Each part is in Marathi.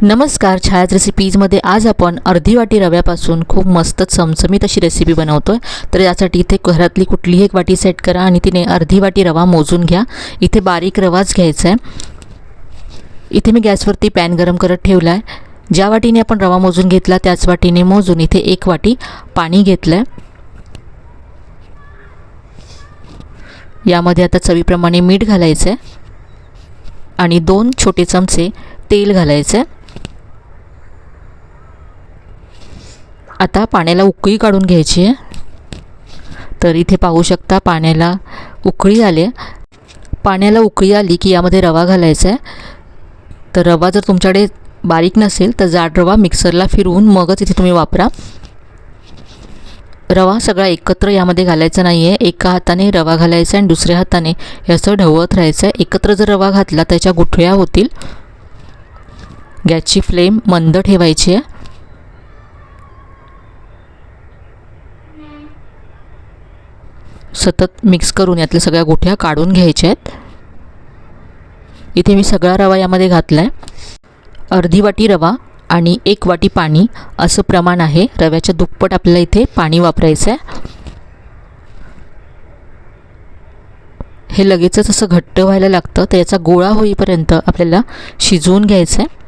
नमस्कार, छायाच रेसिपीजमध्ये आज आपण अर्धी वाटी रव्यापासून खूप मस्त चमचमीत अशी रेसिपी बनवतोय। तर यासाठी इथे घरातली कुठलीही एक वाटी सेट करा आणि तिने अर्धी वाटी रवा मोजून घ्या। इथे बारीक रवाच घ्यायचा आहे। इथे मी गॅसवरती पॅन गरम करत ठेवला आहे। ज्या वाटीने आपण रवा मोजून घेतला त्याच वाटीने मोजून इथे 1 वाटी पाणी घेतलं आहे। यामध्ये आता चवीप्रमाणे मीठ घालायचं आहे आणि 2 छोटे चमचे तेल घालायचं आहे। आता पाण्याला उकळी काढून घ्यायची आहे। तर इथे पाहू शकता पाण्याला उकळी आली आहे। पाण्याला उकळी आली की यामध्ये रवा घालायचा आहे। तर रवा जर तुमच्याकडे बारीक नसेल तर जाड रवा मिक्सरला फिरवून मगच इथे तुम्ही वापरा। रवा सगळा एकत्र यामध्ये घालायचा नाही आहे। एका हाताने रवा घालायचा आणि दुसऱ्या हाताने हे असं ढवळत राहायचं आहे। एकत्र जर रवा घातला त्याच्या गुठळ्या होतील। गॅसची फ्लेम मंद ठेवायची आहे। सतत मिक्स करून यातल्या सगळ्या गुठळ्या काढून घ्यायच्या आहेत। इथे मी सगळा रवा यामध्ये घातला आहे। अर्धी वाटी रवा आणि 1 वाटी पाणी असं प्रमाण आहे। रव्याच्या दुप्पट आपल्याला इथे पाणी वापरायचं आहे। हे लगेचच असं घट्ट व्हायला लागतं, तर याचा गोळा होईपर्यंत आपल्याला शिजवून घ्यायचं आहे।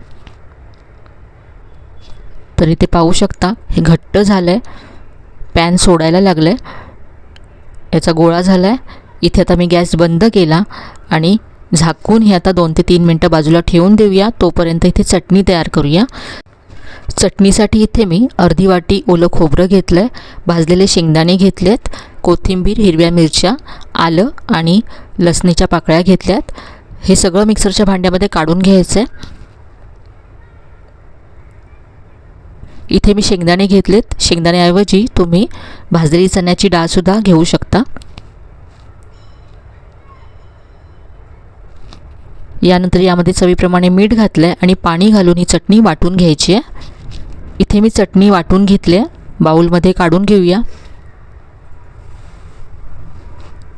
तर इथे पाहू शकता हे घट्ट झालं आहे, पॅन सोडायला लागलं आहे, याचा गोळा झाला आहे। इथे आता मी गॅस बंद केला आणि झाकून हे आता 2 ते 3 मिनटं बाजूला ठेवून देऊया। तोपर्यंत इथे चटणी तयार करूया। चटणीसाठी इथे मी अर्धी वाटी ओलं खोबरं घेतलं आहे, भाजलेले शेंगदाणे घेतलेत, कोथिंबीर, हिरव्या मिरच्या, आलं आणि लसणीच्या पाकळ्या घेतल्यात। हे सगळं मिक्सरच्या भांड्यामध्ये काढून घ्यायचं आहे। इथे मी शेंगदाणे घेतलेत। शेंगदाण्याऐवजी तुम्ही भाजलेली चण्याची डाळसुद्धा घेऊ शकता। यानंतर यामध्ये चवीप्रमाणे मीठ घातलं आहे आणि पाणी घालून ही चटणी वाटून घ्यायची आहे। इथे मी चटणी वाटून घेतली आहे, बाउलमध्ये काढून घेऊया।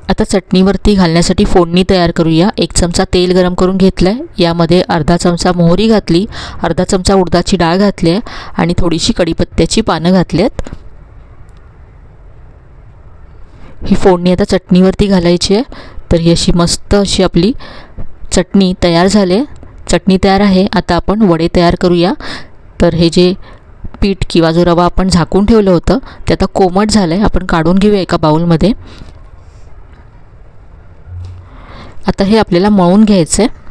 आता चटणीवरती घालण्यासाठी फोडणी तयार करूया। 1 चमचा तेल गरम करून घेतलं आहे, यामध्ये अर्धा चमचा मोहरी घातली, अर्धा चमचा उडदाची डाळ घातली आहे आणि थोडीशी कढीपत्त्याची पानं घातली आहेत। ही फोडणी आता चटणीवरती घालायची आहे। तर ही अशी मस्त अशी आपली चटणी तयार झाली आहे। चटणी तयार आहे। आता आपण वडे तयार करूया। तर हे जे पीठ किंवा जो रवा आपण झाकून ठेवलं होतं ते आता कोमट झालं आहे, आपण काढून घेऊया एका बाउलमध्ये। आता हे आपल्याला मळून घ्यायचं आहे।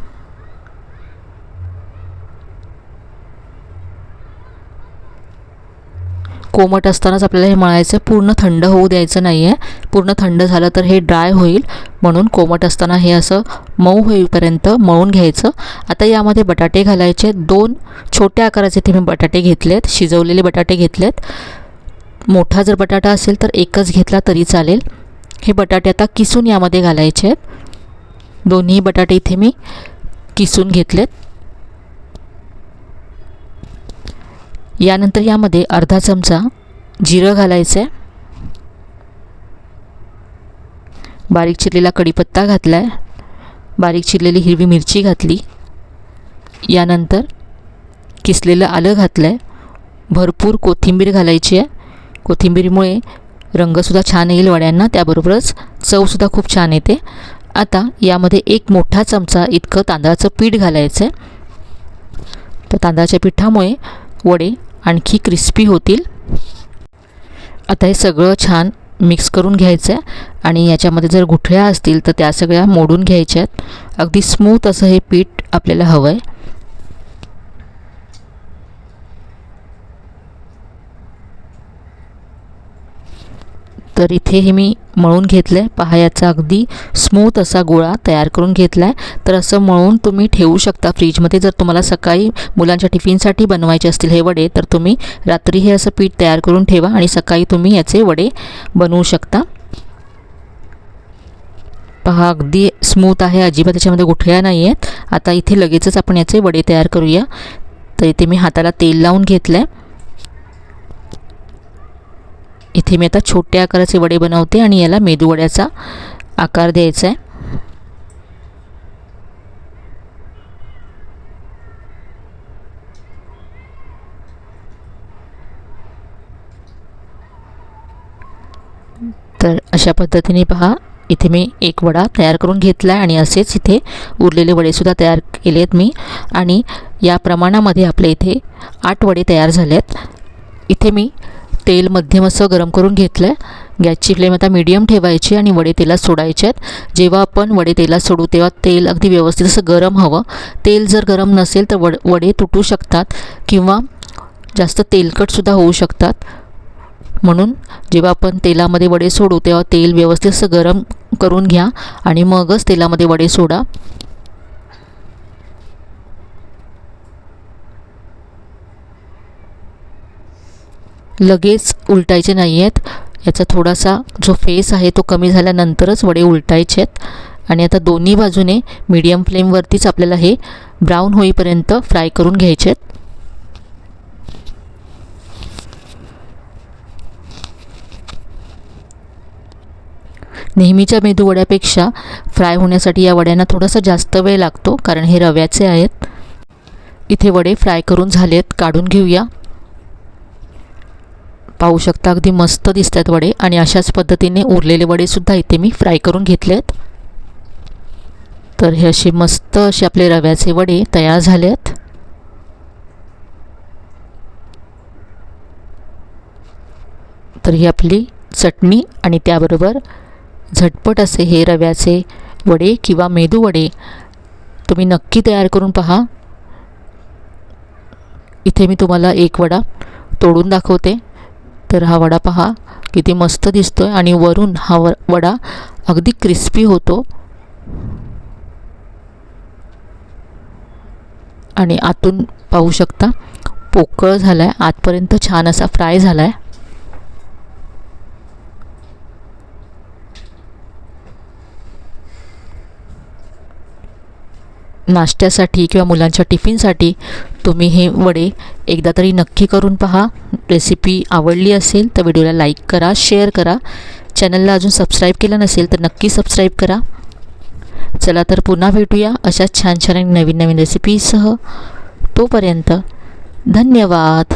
कोमट असतानाच आपल्याला हे मळायचं आहे, पूर्ण थंड होऊ द्यायचं नाही आहे। पूर्ण थंड झालं तर हे ड्राय होईल, म्हणून कोमट असताना हे असं मऊ होईपर्यंत मळून घ्यायचं। आता यामध्ये बटाटे घालायचे। 2 छोट्या आकाराचे इथे मी बटाटे घेतलेत, शिजवलेले बटाटे घेतलेत। मोठा जर बटाटा असेल तर एकच घेतला तरी चालेल। हे बटाटे आता किसून यामध्ये घालायचे आहेत। दोन्ही बटाटे इथे मी किसून घेतलेत। यानंतर यामध्ये अर्धा चमचा जिरं घालायचं आहे, बारीक चिरलेला कढीपत्ता घातला आहे, बारीक चिरलेली हिरवी मिरची घातली, यानंतर किसलेलं आलं घातलं आहे, भरपूर कोथिंबीर घालायची आहे। कोथिंबीरमुळे रंगसुद्धा छान येईल वड्यांना, त्याबरोबरच चवसुद्धा खूप छान येते। आता यामध्ये 1 मोठा चमचा इतकं तांदळाचं पीठ घालायचं आहे। तर तांदळाच्या पिठामुळे वडे आणखी क्रिस्पी होतील। आता हे सगळं छान मिक्स करून घ्यायचं आहे आणि याच्यामध्ये जर गुठळ्या असतील तर त्या सगळ्या मोडून घ्यायच्या आहेत। अगदी स्मूथ असं हे पीठ आपल्याला हवं आहे। तर इथे हे मी मळून घेतलं आहे। पहा, याचा अगदी स्मूथ असा गोळा तयार करून घेतला आहे। तर असं मळून तुम्ही ठेवू शकता फ्रीजमध्ये। जर तुम्हाला सकाळी मुलांच्या टिफिनसाठी बनवायचे असतील हे वडे तर तुम्ही रात्री हे असं पीठ तयार करून ठेवा आणि सकाळी तुम्ही याचे वडे बनवू शकता। पहा, अगदी स्मूथ आहे, अजिबात त्याच्यामध्ये गुठळ्या नाही आहेत। आता इथे लगेचच आपण याचे वडे तयार करूया। तर इथे मी हाताला तेल लावून घेतलं आहे। इथे मी आता छोट्या आकाराचे वडे बनवते आणि याला मेदूवड्याचा आकार द्यायचा आहे। तर अशा पद्धतीने पहा, इथे मी एक वडा तयार करून घेतला आहे आणि असेच इथे उरलेले वडेसुद्धा तयार केले आहेत मी. आणि या प्रमाणामध्ये आपले इथे 8 वडे तयार झाले आहेत. इथे मी तेल मध्यम असं गरम करून घेतलं आहे. गॅसची फ्लेम आता मीडियम ठेवायची आणि वडे तेलात सोडायचे आहेत. जेव्हा आपण वडे तेलात सोडू तेव्हा तेल अगदी व्यवस्थित असं गरम हवं. तेल जर गरम नसेल तर वडे तुटू शकतात किंवा जास्त तेलकटसुद्धा होऊ शकतात. म्हणून जेव्हा आपण तेलामध्ये वडे सोडू तेव्हा तेल व्यवस्थित असं गरम करून घ्या आणि मगच तेलामध्ये वडे सोडा. लगेच उलटायचे नाही आहेत. याचा थोडासा जो फेस आहे तो कमी झाल्यानंतरच वडे उलटायचे आहेत. आणि आता दोन्ही बाजूने मीडियम फ्लेमवरतीच आपल्याला हे ब्राऊन होईपर्यंत फ्राय करून घ्यायचे आहेत. नेहमीच्या मेदू वड्यापेक्षा फ्राय होण्यासाठी या वड्यांना थोडासा जास्त वेळ लागतो, कारण हे रव्याचे आहेत. इथे वडे फ्राय करून झालेत, काढून घेऊया. पाहू शकता अगदी मस्त दिसत आहेत वडे. आणि अशाच पद्धतीने उरलेले वडेसुद्धा इथे मी फ्राय करून घेतलेत. तर हे असे मस्त असे आपले रव्याचे वडे तयार झाले आहेत. तर ही आपली चटणी आणि त्याबरोबर झटपट असे हे रव्याचे वडे किंवा मेदू वडे तुम्ही नक्की तयार करून पहा. इथे मी तुम्हाला एक वडा तोडून दाखवते. तर हा वडा पहा किती मस्त दिसतोय आणि वरून हा वडा अगदी क्रिस्पी होतो आणि आतून पाहू शकता पोकळ झाला आहे, आतपर्यंत छान असा फ्राय झाला आहे. नाश्त्यासाठी किंवा मुलांच्या टिफिनसाठी तुम्ही हे वडे एकदा तरी नक्की करून पहा. रेसिपी आवडली असेल तर व्हिडिओला लाईक करा, शेअर करा. चॅनलला अजून सबस्क्राईब केलं नसेल तर नक्की सबस्क्राईब करा. चला तर पुन्हा भेटूया अशाच छान छान नवीन नवीन रेसिपीसह. तोपर्यंत धन्यवाद.